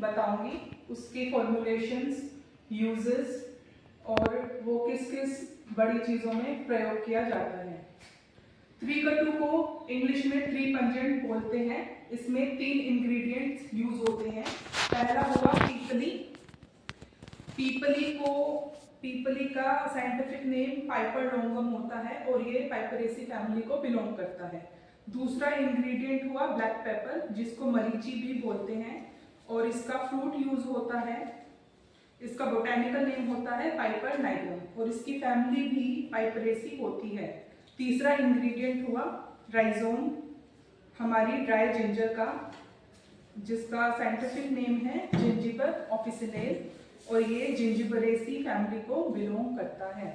बताऊंगी, उसके formulations, uses और वो किस किस बड़ी चीज़ों में प्रयोग किया जाता है। त्रिकटु को इंग्लिश में त्रिपंजेंट बोलते हैं। इसमें 3 इंग्रेडिएंट्स यूज होते हैं। पहला हुआ पीपली। पीपली का साइंटिफिक नेम पाइपर लॉन्गम होता है और ये पाइपरेसी फैमिली को बिलोंग करता है। दूसरा इंग्रेडिएंट हुआ ब्लैक पेपर, जिसको मरीची भी बोलते हैं और इसका फ्रूट यूज होता है। इसका बोटेनिकल नेम होता है पाइपर नाइग्रम और इसकी फैमिली भी पाइपरेसी होती है। तीसरा इंग्रेडिएंट हुआ राइजोम, हमारी ड्राई जिंजर का, जिसका साइंटिफिक नेम है जिंजिबर ऑफिसिनेल और ये जिंजिबरेसी फैमिली को बिलोंग करता है।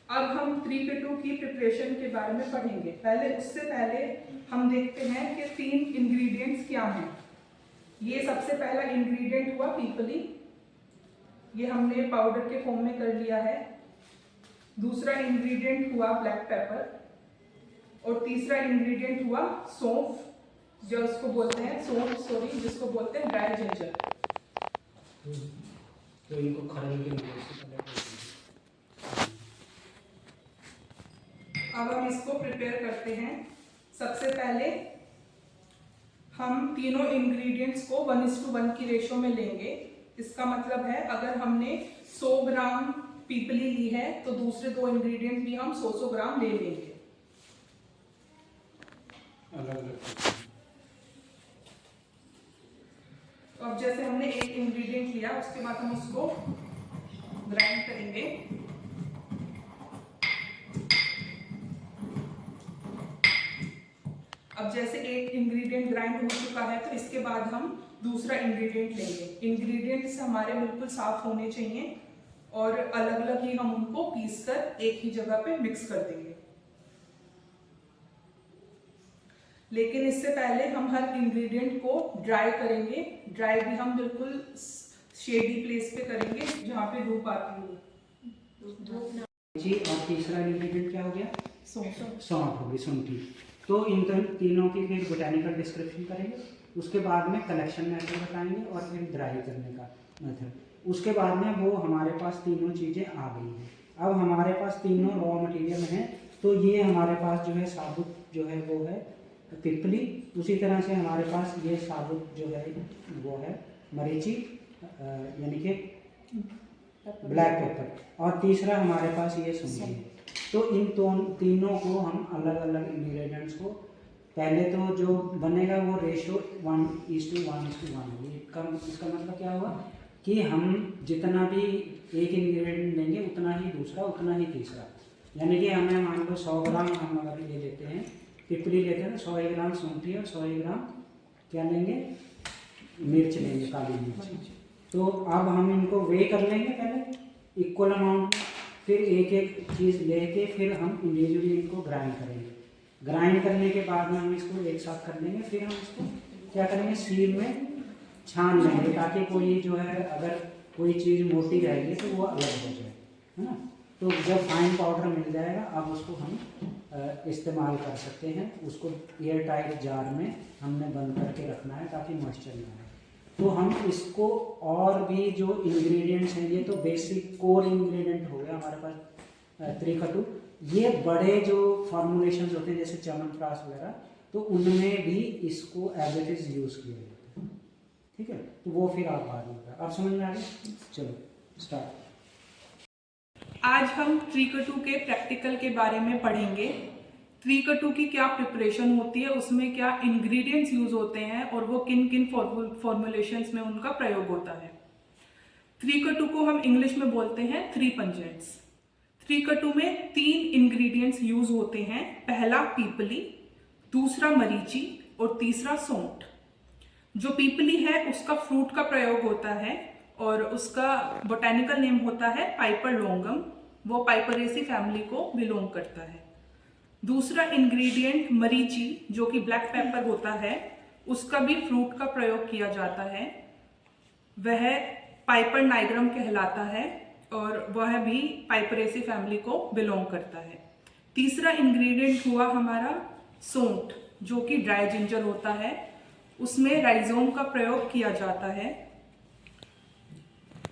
अब हम त्रिकटु की प्रिपरेशन के बारे में पढ़ेंगे। उससे पहले हम देखते हैं कि 3 इंग्रेडिएंट्स क्या हैं। ये सबसे पहला इंग्रेडिएंट हुआ पीपली, ये हमने पाउडर के फॉर्म में कर लिया है। दूसरा इंग्रेडिएंट हुआ ब्लैक पेपर और तीसरा इंग्रेडिएंट हुआ सौंफ, जिसको बोलते हैं ड्राई जिंजर। तो इनको अब हम इसको प्रिपेयर करते हैं। सबसे पहले हम तीनों इंग्रेडिएंट्स को 1:1 की रेशो में लेंगे। इसका मतलब है अगर हमने 100 ग्राम पीपली ली है तो दूसरे 2 इंग्रेडिएंट भी हम 100 ग्राम ले लेंगे। तो अब जैसे हमने एक इंग्रेडिएंट लिया, उसके बाद हम उसको ग्राइंड करेंगे। अब जैसे एक इंग्रेडिएंट ग्राइंड हो चुका है तो इसके बाद हम दूसरा इंग्रेडिएंट लेंगे। इंग्रेडिएंट्स हमारे बिल्कुल साफ होने चाहिए और अलग अलग ही हम उनको पीस कर एक ही जगह पे मिक्स कर देंगे। लेकिन इससे पहले हम हर इंग्रेडिएंट को ड्राई करेंगे। ड्राई भी हम बिल्कुल शेडी प्लेस पे करेंगे जहाँ पे धूप आती हो। जी, और तीसरा इंग्रेडिएंट क्या हो गया? सौंफ होगी, शुंठी। तो इन तीनों की फिर बोटेनिकल डिस्क्रिप्शन करेंगे, उसके बाद में कलेक्शन मेथड बताएंगे और फिर ड्राई करने का मेथड। उसके बाद में वो हमारे पास तीनों चीज़ें आ गई हैं। अब हमारे पास तीनों रॉ मटेरियल हैं। तो ये हमारे पास जो है साबुत जो है वो है पिपली, उसी तरह से हमारे पास ये साबुत जो है वो है मरीची यानी कि ब्लैक पेपर, और तीसरा हमारे पास ये शुंठी है। तो इन तीनों को हम अलग अलग इंग्रेडिएंट्स को पहले तो जो बनेगा वो रेशो 1:1 इसका मतलब क्या हुआ कि हम जितना भी एक इंग्रेडिएंट लेंगे उतना ही दूसरा, उतना ही तीसरा। यानी कि हमें मान लो 100 ग्राम हम अगर ये लेते हैं पिपली लेते हैं तो 100 ग्राम शुंठी और 100 ग्राम क्या लेंगे, मिर्च लेंगे, काली मिर्च। तो अब हम इनको वे कर लेंगे पहले इक्वल अमाउंट, फिर एक एक चीज़ लेके फिर हम इंडिविजुअली इनको ग्राइंड करेंगे। ग्राइंड करने के बाद में हम इसको एक साथ कर लेंगे। फिर हम इसको क्या करेंगे, सील में छान लेंगे ताकि कोई जो है अगर कोई चीज़ मोटी रहेगी तो वो अलग हो जाए, है ना। तो जब फाइन पाउडर मिल जाएगा अब उसको हम इस्तेमाल कर सकते हैं। उसको एयर टाइट जार में हमने बंद करके रखना है ताकि मॉइस्चर ना आए। तो हम इसको और भी जो इंग्रेडिएंट्स हैं, ये तो बेसिक कोर इंग्रेडिएंट हो गया हमारे पास त्रिकटु। ये बड़े जो फॉर्मुलेशंस होते हैं जैसे च्यवनप्राश वगैरह, तो उनमें भी इसको एज इट इज यूज़ किया जाता है। ठीक है, तो वो फिर आप बाद में अब समझ में आ गया। चलो स्टार्ट। आज हम त्रिकटु के प्रैक्टिकल के बारे में पढ़ेंगे। त्रिकटु की क्या प्रिपरेशन होती है, उसमें क्या इंग्रेडिएंट्स यूज होते हैं और वो किन किन फॉर्मुलेशंस में उनका प्रयोग होता है। त्रिकटु को हम इंग्लिश में बोलते हैं त्रिपंजेंट्स। त्रिकटु में 3 इंग्रेडिएंट्स यूज होते हैं। पहला पीपली, दूसरा मरीची और तीसरा सौंठ। जो पीपली है उसका फ्रूट का प्रयोग होता है और उसका बोटेनिकल नेम होता है पाइपर लॉन्गम। वो पाइपरेसी फैमिली को बिलोंग करता है। दूसरा इंग्रेडिएंट मरीची, जो कि ब्लैक पेपर होता है, उसका भी फ्रूट का प्रयोग किया जाता है। वह पाइपर नाइग्रम कहलाता है और वह भी पाइपरेसी फैमिली को बिलोंग करता है। तीसरा इंग्रेडिएंट हुआ हमारा सौंठ, जो कि ड्राई जिंजर होता है उसमें राइजोम का प्रयोग किया जाता है।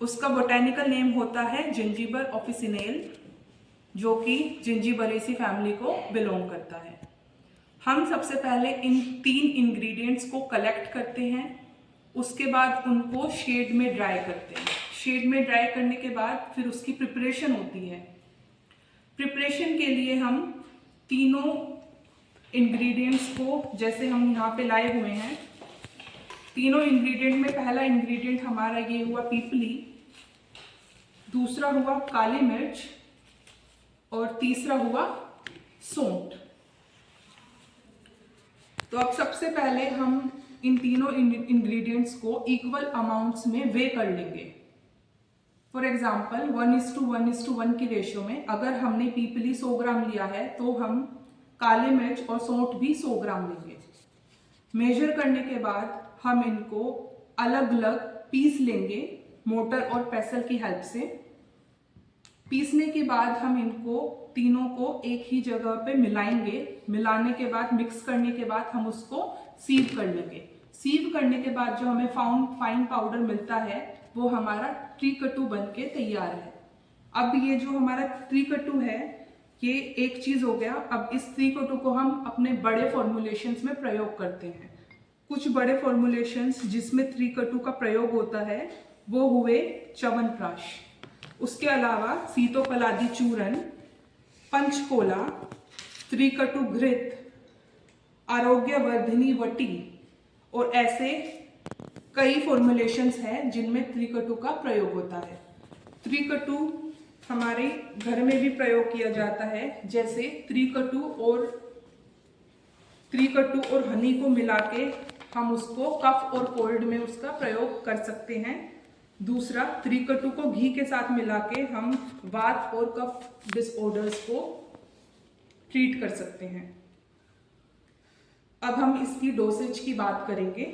उसका बोटेनिकल नेम होता है जिंजीबर ऑफिसिनेल, जो कि जिंजीबरेसी फैमिली को बिलोंग करता है। हम सबसे पहले इन 3 इंग्रेडिएंट्स को कलेक्ट करते हैं, उसके बाद उनको शेड में ड्राई करते हैं। शेड में ड्राई करने के बाद फिर उसकी प्रिपरेशन होती है। प्रिपरेशन के लिए हम तीनों इंग्रेडिएंट्स को, जैसे हम यहाँ पे लाए हुए हैं, तीनों इंग्रेडिएंट में पहला इंग्रेडिएंट हमारा ये हुआ पीपली, दूसरा हुआ काली मिर्च और तीसरा हुआ सौंठ। तो अब सबसे पहले हम इन तीनों इंग्रेडिएंट्स को इक्वल अमाउंट्स में वे कर लेंगे। फॉर एग्जाम्पल 1:1:1 की रेशियो में अगर हमने पीपली 100 ग्राम लिया है तो हम काली मिर्च और सौंठ भी 100 ग्राम लेंगे। मेजर करने के बाद हम इनको अलग अलग पीस लेंगे मोटर और पेसल की हेल्प से। पीसने के बाद हम इनको तीनों को एक ही जगह पे मिलाएंगे। मिलाने के बाद, मिक्स करने के बाद हम उसको सीव कर लेंगे। सीव करने के बाद जो हमें फाइन पाउडर मिलता है वो हमारा त्रिकटु बन के तैयार है। अब ये जो हमारा त्रिकटु है ये एक चीज हो गया। अब इस त्रिकटु को हम अपने बड़े फॉर्मुलेशंस में प्रयोग करते हैं। कुछ बड़े फॉर्मुलेशंस जिसमें त्रिकटु का प्रयोग होता है वो हुए च्यवनप्राश, उसके अलावा सीतोपलादी चूर्ण, पंचकोला, त्रिकटु घृत, आरोग्यवर्धिनी वटी और ऐसे कई फॉर्मुलेशंस हैं जिनमें त्रिकटु का प्रयोग होता है। त्रिकटु हमारे घर में भी प्रयोग किया जाता है, जैसे त्रिकटु और हनी को मिला के हम उसको कफ और कोल्ड में उसका प्रयोग कर सकते हैं। दूसरा, त्रिकटु को घी के साथ मिला के हम वात और कफ डिसऑर्डर्स को ट्रीट कर सकते हैं। अब हम इसकी डोसेज की बात करेंगे।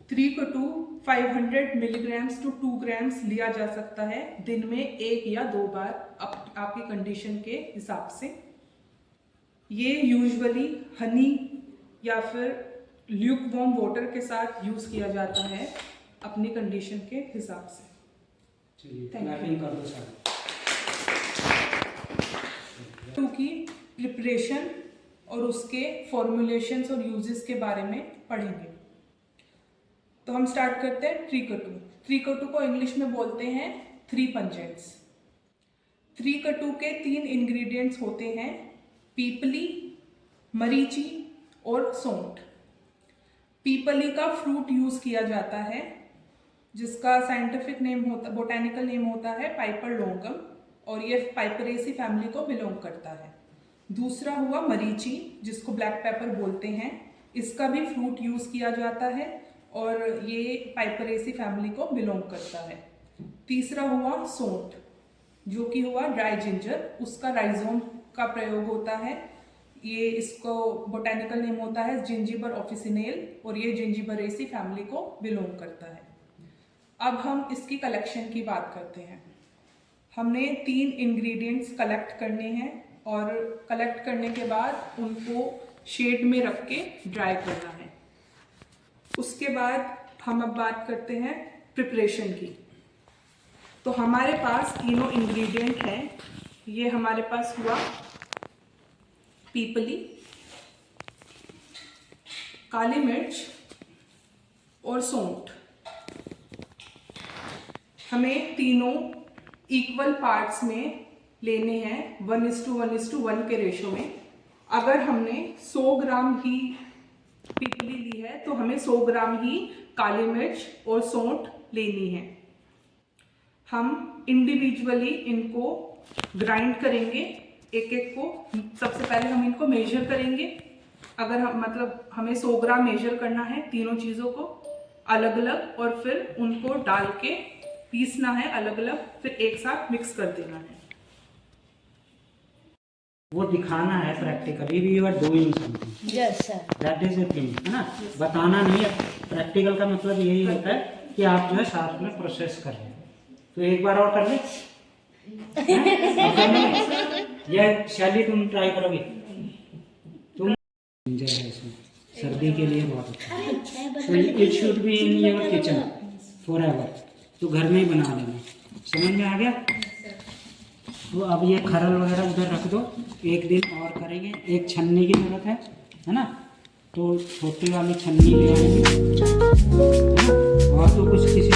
त्रिकटु 500 मिलीग्राम्स टू 2 ग्राम्स लिया जा सकता है दिन में 1 या 2 बार आपकी कंडीशन के हिसाब से। ये यूजुअली हनी या फिर ल्यूकवार्म वाटर के साथ यूज किया जाता है अपनी कंडीशन के हिसाब से। क्लैपिंग कर दो सर। की प्रिपरेशन और उसके फॉर्मुलेशंस और यूजेस के बारे में पढ़ेंगे। तो हम स्टार्ट करते हैं त्रिकटु। त्रिकटु को इंग्लिश में बोलते हैं 3 पंजेंट्स। त्रिकटु के 3 इंग्रेडिएंट्स होते हैं पीपली, मरीची और सौंठ। पीपली का फ्रूट यूज किया जाता है जिसका साइंटिफिक नेम होता, बोटेनिकल नेम होता है पाइपर लोंगम, और ये पाइपरेसी फैमिली को बिलोंग करता है। दूसरा हुआ मरीची जिसको ब्लैक पेपर बोलते हैं, इसका भी फ्रूट यूज किया जाता है और ये पाइपरेसी फैमिली को बिलोंग करता है। तीसरा हुआ सौंठ जो कि हुआ ड्राई जिंजर, उसका राइजोम का प्रयोग होता है। ये इसको बोटेनिकल नेम होता है जिंजीबर ऑफिसिनेल और ये जिंजीबरेसी फैमिली को बिलोंग करता है। अब हम इसकी कलेक्शन की बात करते हैं। हमने 3 इंग्रेडिएंट्स कलेक्ट करने हैं और कलेक्ट करने के बाद उनको शेड में रख के ड्राई करना है। उसके बाद हम अब बात करते हैं प्रिपरेशन की। तो हमारे पास तीनों इंग्रेडिएंट हैं। ये हमारे पास हुआ पीपली, काली मिर्च और सौंठ। हमें तीनों इक्वल पार्ट्स में लेने हैं 1:1:1 के रेशो में। अगर हमने 100 ग्राम ही पीपली ली है तो हमें 100 ग्राम ही काली मिर्च और सौंठ लेनी है। हम इंडिविजुअली इनको ग्राइंड करेंगे एक एक को। सबसे पहले हम इनको मेजर करेंगे। अगर हम हमें 100 ग्राम मेजर करना है तीनों चीज़ों को अलग अलग, और फिर उनको डाल के पीसना है अलग अलग, फिर एक साथ मिक्स कर देना है। वो दिखाना है प्रैक्टिकली भी, you are doing something. Yes sir, that is the thing, है ना। बताना नहीं है। प्रैक्टिकल का मतलब यही होता है कि आप जो है साथ में प्रोसेस कर रहे हैं। तो एक बार और कर ले। यह शैली तुम ट्राई करोगे? तुम जिंजर है इसमें। सर्दी के लिए बहुत अच्छा है। तो it should be in your kitchen for ever, तो घर में ही बना लेना। समझ में आ गया? तो अब ये खरल वगैरह उधर रख दो, एक दिन और करेंगे। एक छन्नी की जरूरत है ना? तो छोटी वाली छन्नी ले आएंगे, है ना? और तो कुछ किसी